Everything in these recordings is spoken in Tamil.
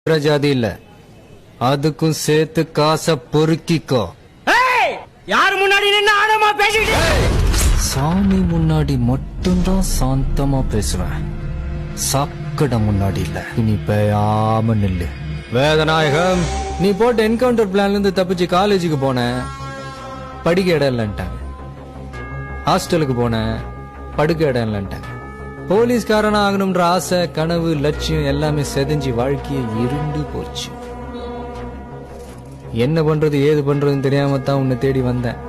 ஜாதி இல்ல, அதுக்கும் சேர்த்து காசை பொறுக்கிக்கோ. யார் முன்னாடி நின்னு ஆழமா பேசிட்டு? சாமி முன்னாடி மட்டும்தான் சாந்தமா பேசுவேன், சாக்கடை முன்னாடி இல்ல. நீ பேயாம நில்லு. வேதநாயகம், நீ போட்ட என்கவுண்டர் பிளான்ல இருந்து தப்பிச்சு காலேஜுக்கு போன, படிக்க இடம் இல்லன்ட்டாங்க. ஹாஸ்டலுக்கு போன, படுக்க இடம் இல்லன்ட்டாங்க. போலீஸ்காரனா ஆகணும்ன்ற ஆசை, கனவு, லட்சியம் எல்லாமே செதஞ்சி வாழ்க்கையை இருண்டு போச்சு. என்ன பண்றது ஏது பண்றதுன்னு தெரியாம தான் உன்னை தேடி வந்தேன்.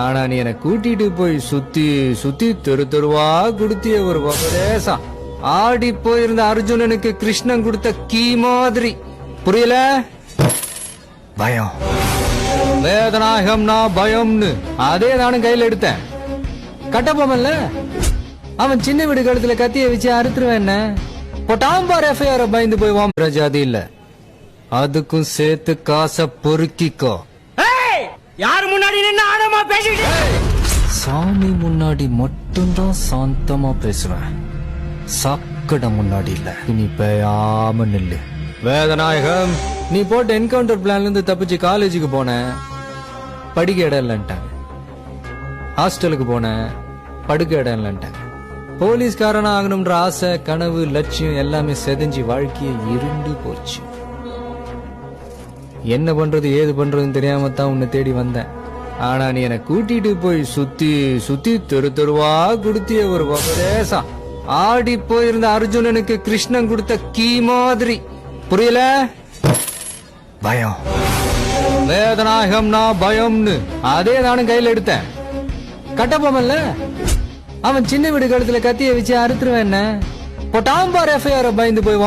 ஆனா நீ என்னை கூட்டிட்டு போய் சுத்தி சுத்தி தெரு தெருவா கொடுத்திய ஒரு உபதேசம். ஆடி போயிருந்த அர்ஜுனனுக்கு கிருஷ்ணன் கொடுத்த கீ மாதிரி. புரியல? பயம். வேதநாயகம்னா பயம்னு அதே நானும் கையில எடுத்தேன். கட்டப்போமல்ல, அவன் சின்ன வீடு கழுத்துல கத்திய வச்சு அறுத்துருவேன். என்ன பொட்டாம்பார் எஃப்ஐஆர் பயந்து போய் ஜாதி இல்ல, அதுக்கும் சேர்த்து காசை பொறுக்கிக்கோ. யார் முன்னாடி நின்னு ஆழமா பேசிட்டு? சாமி முன்னாடி மட்டும்தான் சாந்தமா பேசுவேன், சாக்கடை முன்னாடி இல்ல. நீ பேயாம நில்லு. வேதநாயகம், நீ போட்ட என்கவுண்டர் பிளான்ல இருந்து தப்பிச்சு காலேஜுக்கு போன, படிக்க இடம் இல்லன்ட்டாங்க. ஹாஸ்டலுக்கு போன, படுக்க இடம் இல்லன்ட்டாங்க. போலீஸ்காரனா ஆகணும்ன்ற ஆசை, கனவு, லட்சியம் எல்லாமே செதஞ்சி வாழ்க்கையை இருண்டு போச்சு. என்ன பண்றது ஏது பண்றதுன்னு தெரியாம தான் உன்னை தேடி வந்தேன். ஆனா நீ என்னை கூட்டிட்டு போய் சுத்தி சுத்தி தெரு தெருவா கொடுத்திய ஒரு உபதேசம். ஆடி போயிருந்த அர்ஜுனனுக்கு கிருஷ்ணன் கொடுத்த கீ மாதிரி. புரியல? பயம். வேதநாயகம்னா பயம்னு அதே நானும் கையில எடுத்தேன். கட்டப்போமல்ல, அவன் சின்ன வீடு கழுத்துல கத்திய வச்சு அறுத்துருவேன். என்ன பொட்டாம்பார் எஃப்ஐஆர் பயந்து போய்